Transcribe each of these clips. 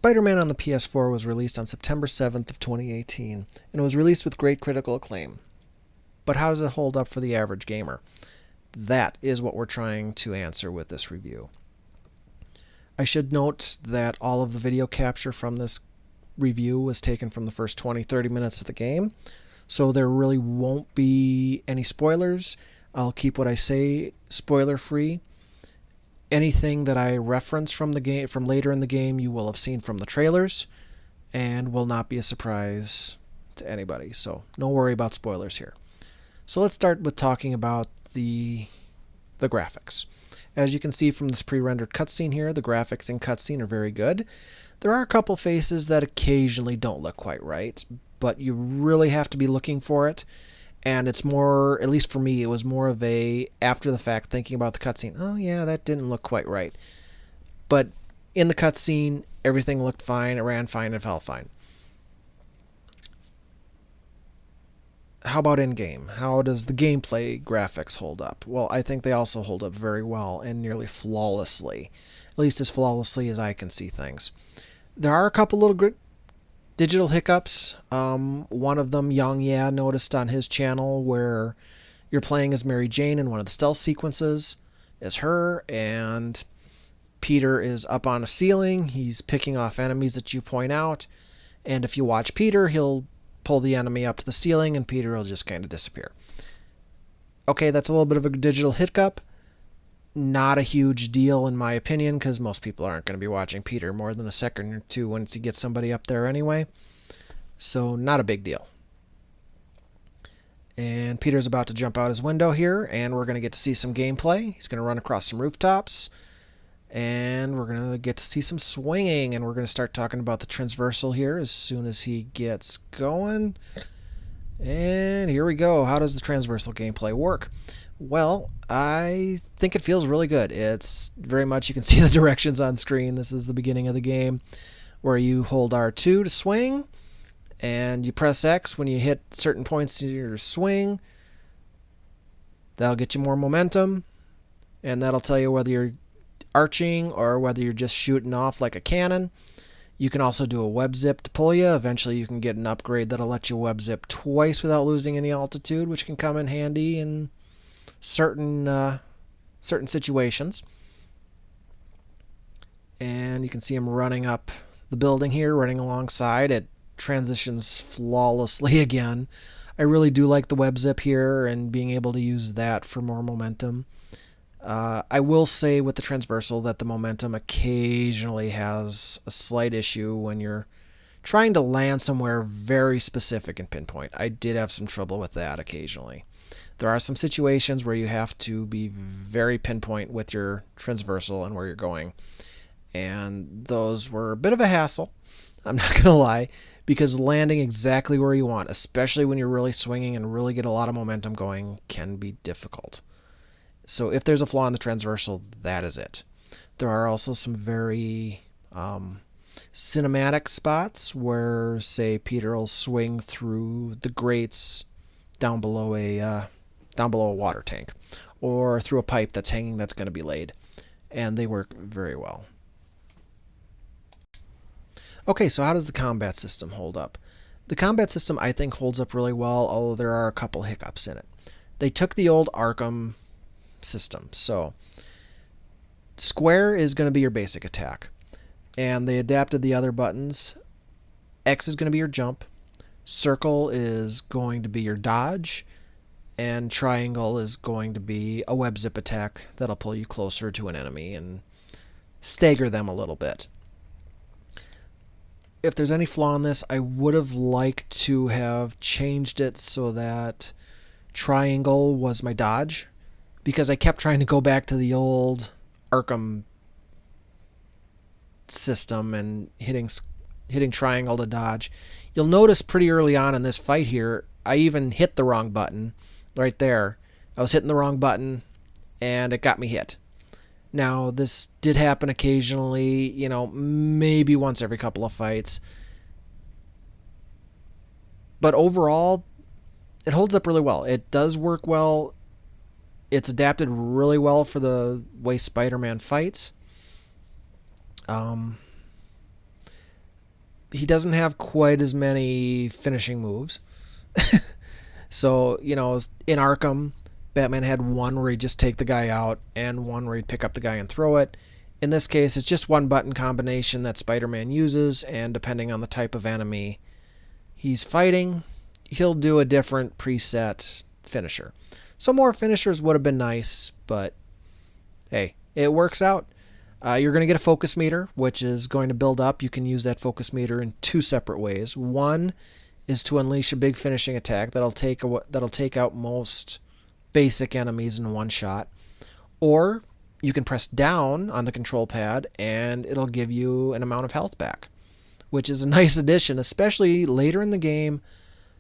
Spider-Man on the PS4 was released on September 7th of 2018, and it was released with great critical acclaim. But how does it hold up for the average gamer? That is what we're trying to answer with this review. I should note that all of the video capture from this review was taken from the first 20-30 minutes of the game, so there really won't be any spoilers. I'll keep what I say spoiler-free. Anything that I reference from the game, from later in the game, you will have seen from the trailers, and will not be a surprise to anybody. So no worry about spoilers here. So let's start with talking about the graphics. As you can see from this pre-rendered cutscene here, the graphics in cutscene are very good. There are a couple faces that occasionally don't look quite right, but you really have to be looking for it. And it's more, at least for me, it was more of a after the fact thinking about the cutscene. Oh yeah, that didn't look quite right. But in the cutscene, everything looked fine, it ran fine, it felt fine. How about in-game? How does the gameplay graphics hold up? Well, I think they also hold up very well and nearly flawlessly. At least as flawlessly as I can see things. There are a couple little good digital hiccups. One of them, Young Yeah noticed on his channel, where you're playing as Mary Jane in one of the stealth sequences as her, and Peter is up on a ceiling. He's picking off enemies that you point out, and if you watch Peter, he'll pull the enemy up to the ceiling and Peter will just kind of disappear. Okay, that's a little bit of a digital hiccup. Not a huge deal in my opinion, because most people aren't going to be watching Peter more than a second or two once he gets somebody up there anyway. So not a big deal. And Peter's about to jump out his window here, and we're going to get to see some gameplay. He's going to run across some rooftops, and we're going to get to see some swinging, and we're going to start talking about the transversal here as soon as he gets going. And here we go. How does the transversal gameplay work? Well, I think it feels really good. It's very much, you can see the directions on screen. This is the beginning of the game where you hold R2 to swing, and you press X when you hit certain points in your swing. That'll get you more momentum, and that'll tell you whether you're arching or whether you're just shooting off like a cannon. You can also do a web zip to pull you. Eventually you can get an upgrade that'll let you web zip twice without losing any altitude, which can come in handy in certain situations. And you can see him running up the building here, running alongside. It transitions flawlessly again. I really do like the web zip here and being able to use that for more momentum. I will say with the transversal that the momentum occasionally has a slight issue when you're trying to land somewhere very specific and pinpoint. I did have some trouble with that occasionally. There are some situations where you have to be very pinpoint with your transversal and where you're going. And those were a bit of a hassle, I'm not going to lie, because landing exactly where you want, especially when you're really swinging and really get a lot of momentum going, can be difficult. So if there's a flaw in the transversal, that is it. There are also some very cinematic spots where, say, Peter will swing through the grates down below a water tank, or through a pipe that's hanging that's going to be laid, and they work very well. Okay, so how does the combat system hold up? The combat system, I think, holds up really well, although there are a couple hiccups in it. They took the old Arkham system, so square is going to be your basic attack, and they adapted the other buttons. X is going to be your jump, circle is going to be your dodge, and triangle is going to be a web zip attack that'll pull you closer to an enemy and stagger them a little bit. If there's any flaw in this, I would have liked to have changed it so that triangle was my dodge, because I kept trying to go back to the old Arkham system and hitting triangle to dodge. You'll notice pretty early on in this fight here, I even hit the wrong button right there. I was hitting the wrong button and it got me hit. Now, this did happen occasionally, maybe once every couple of fights. But overall, it holds up really well. It does work well. It's adapted really well for the way Spider-Man fights. he doesn't have quite as many finishing moves. So, in Arkham, Batman had one where he'd just take the guy out and one where he'd pick up the guy and throw it. In this case, it's just one button combination that Spider-Man uses, and depending on the type of enemy he's fighting, he'll do a different preset finisher. So more finishers would have been nice, but hey, it works out. You're going to get a focus meter, which is going to build up. You can use that focus meter in two separate ways. One is to unleash a big finishing attack that'll take out most basic enemies in one shot. Or you can press down on the control pad and it'll give you an amount of health back, which is a nice addition, especially later in the game.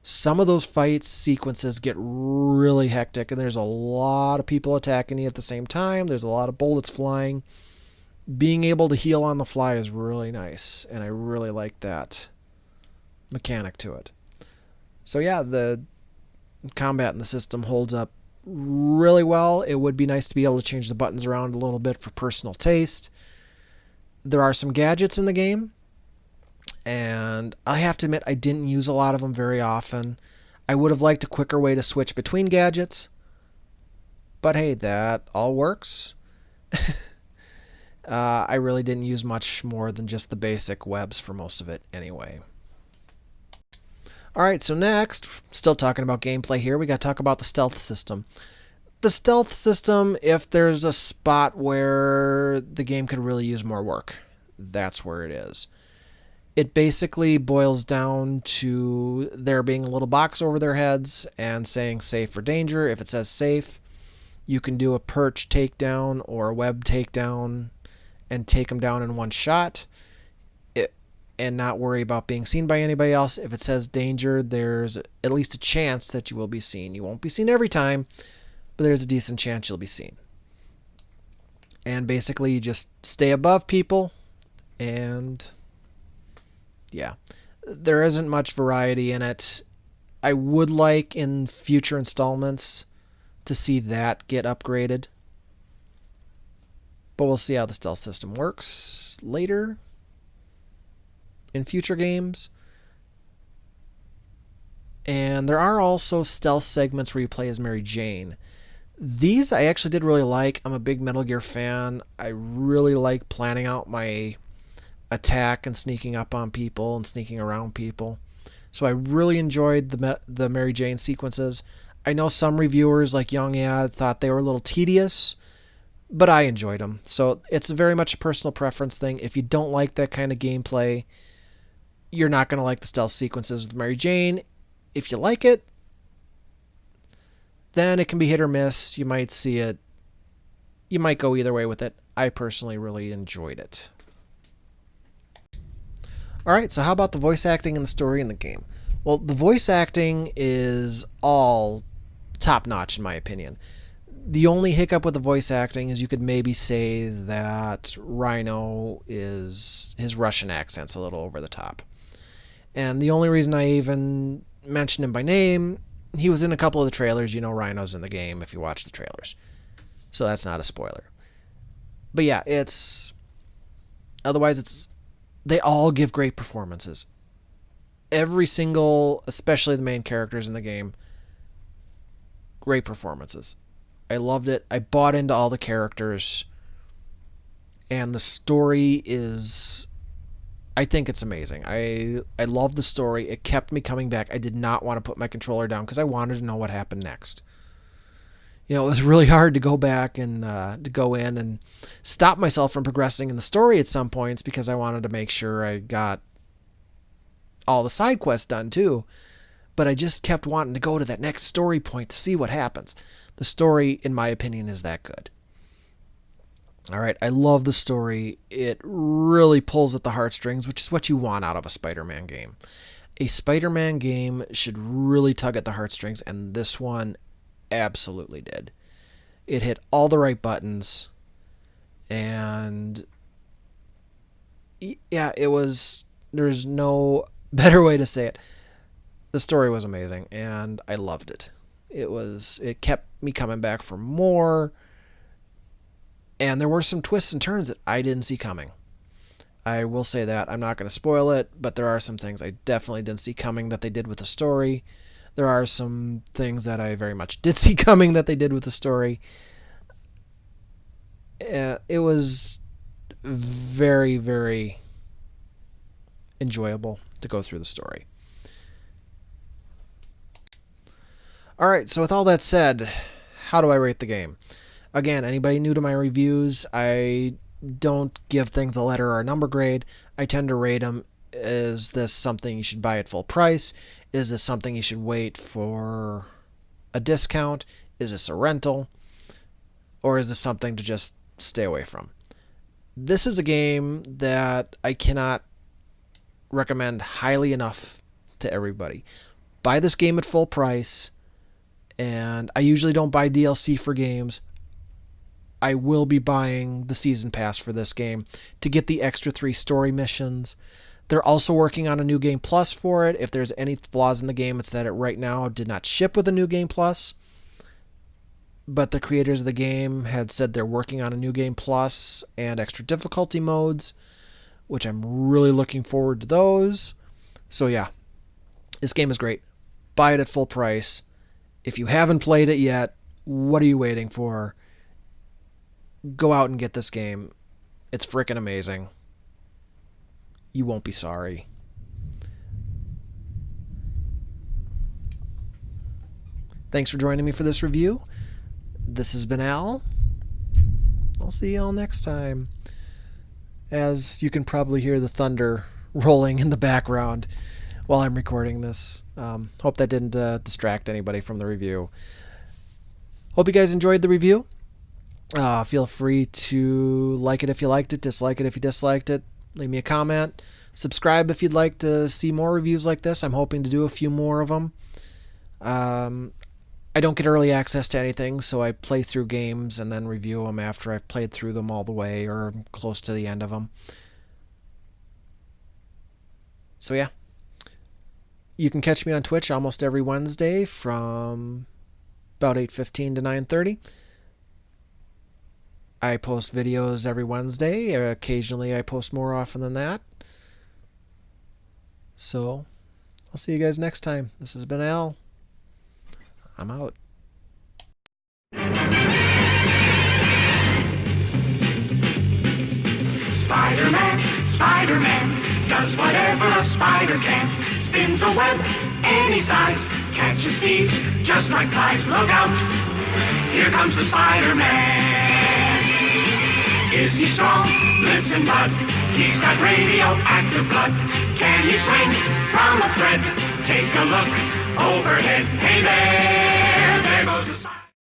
Some of those fight sequences get really hectic and there's a lot of people attacking you at the same time. There's a lot of bullets flying. Being able to heal on the fly is really nice, and I really like that mechanic to it. So yeah, the combat in the system holds up really well. It would be nice to be able to change the buttons around a little bit for personal taste. There are some gadgets in the game, and I have to admit I didn't use a lot of them very often. I would have liked a quicker way to switch between gadgets, but hey, that all works. I really didn't use much more than just the basic webs for most of it anyway. Alright, so next, still talking about gameplay here, we got to talk about the stealth system. The stealth system, if there's a spot where the game could really use more work, that's where it is. It basically boils down to there being a little box over their heads and saying safe or danger. If it says safe, you can do a perch takedown or a web takedown and take them down in one shot and not worry about being seen by anybody else. If it says danger, there's at least a chance that you will be seen. You won't be seen every time, but there's a decent chance you'll be seen. And basically you just stay above people, and yeah, there isn't much variety in it. I would like in future installments to see that get upgraded, but we'll see how the stealth system works later in future games. And there are also stealth segments where you play as Mary Jane. These I actually did really like. I'm a big Metal Gear fan. I really like planning out my attack and sneaking up on people and sneaking around people. So I really enjoyed the Mary Jane sequences. I know some reviewers like Young Ad thought they were a little tedious, but I enjoyed them. So it's very much a personal preference thing. If you don't like that kind of gameplay, you're not going to like the stealth sequences with Mary Jane. If you like it, then it can be hit or miss. You might see it. You might go either way with it. I personally really enjoyed it. Alright, so how about the voice acting and the story in the game? Well, the voice acting is all top-notch in my opinion. The only hiccup with the voice acting is you could maybe say that Rhino his Russian accent's a little over the top. And the only reason I even mentioned him by name, he was in a couple of the trailers. You know Rhino's in the game if you watch the trailers. So that's not a spoiler. But yeah, they all give great performances. Every single, especially the main characters in the game, great performances. I loved it. I bought into all the characters. And the story is, I think it's amazing. I love the story. It kept me coming back. I did not want to put my controller down because I wanted to know what happened next. It was really hard to go back and to go in and stop myself from progressing in the story at some points because I wanted to make sure I got all the side quests done too. But I just kept wanting to go to that next story point to see what happens. The story, in my opinion, is that good. Alright, I love the story. It really pulls at the heartstrings, which is what you want out of a Spider-Man game. A Spider-Man game should really tug at the heartstrings, and this one absolutely did. It hit all the right buttons, and yeah, there's no better way to say it. The story was amazing, and I loved it. It kept me coming back for more, and there were some twists and turns that I didn't see coming. I will say that. I'm not going to spoil it, but there are some things I definitely didn't see coming that they did with the story. There are some things that I very much did see coming that they did with the story. It was very, very enjoyable to go through the story. Alright, so with all that said, how do I rate the game? Again, anybody new to my reviews, I don't give things a letter or a number grade. I tend to rate them. Is this something you should buy at full price? Is this something you should wait for a discount? Is this a rental? Or is this something to just stay away from? This is a game that I cannot recommend highly enough to everybody. Buy this game at full price, and I usually don't buy DLC for games. I will be buying the season pass for this game to get the extra 3 story missions. They're also working on a new game plus for it. If there's any flaws in the game, it's that it right now did not ship with a new game plus. But the creators of the game had said they're working on a new game plus and extra difficulty modes, which I'm really looking forward to those. So yeah, this game is great. Buy it at full price. If you haven't played it yet, what are you waiting for? Go out and get this game. It's freaking amazing. You won't be sorry. Thanks for joining me for this review. This has been Al. I'll see you all next time. As you can probably hear the thunder rolling in the background while I'm recording this. Hope that didn't distract anybody from the review. Hope you guys enjoyed the review. Feel free to like it if you liked it, dislike it if you disliked it. Leave me a comment. Subscribe if you'd like to see more reviews like this. I'm hoping to do a few more of them. I don't get early access to anything, so I play through games and then review them after I've played through them all the way or close to the end of them. So yeah. You can catch me on Twitch almost every Wednesday from about 8:15 to 9:30. I post videos every Wednesday. Occasionally I post more often than that. So, I'll see you guys next time. This has been Al. I'm out. Spider-Man, Spider-Man, does whatever a spider can. Spins a web any size, catches thieves just like flies. Look out, here comes the Spider-Man. Is he strong? Listen, bud, he's got radioactive blood. Can he swing from a thread? Take a look overhead. Hey there goes the Spider-Man.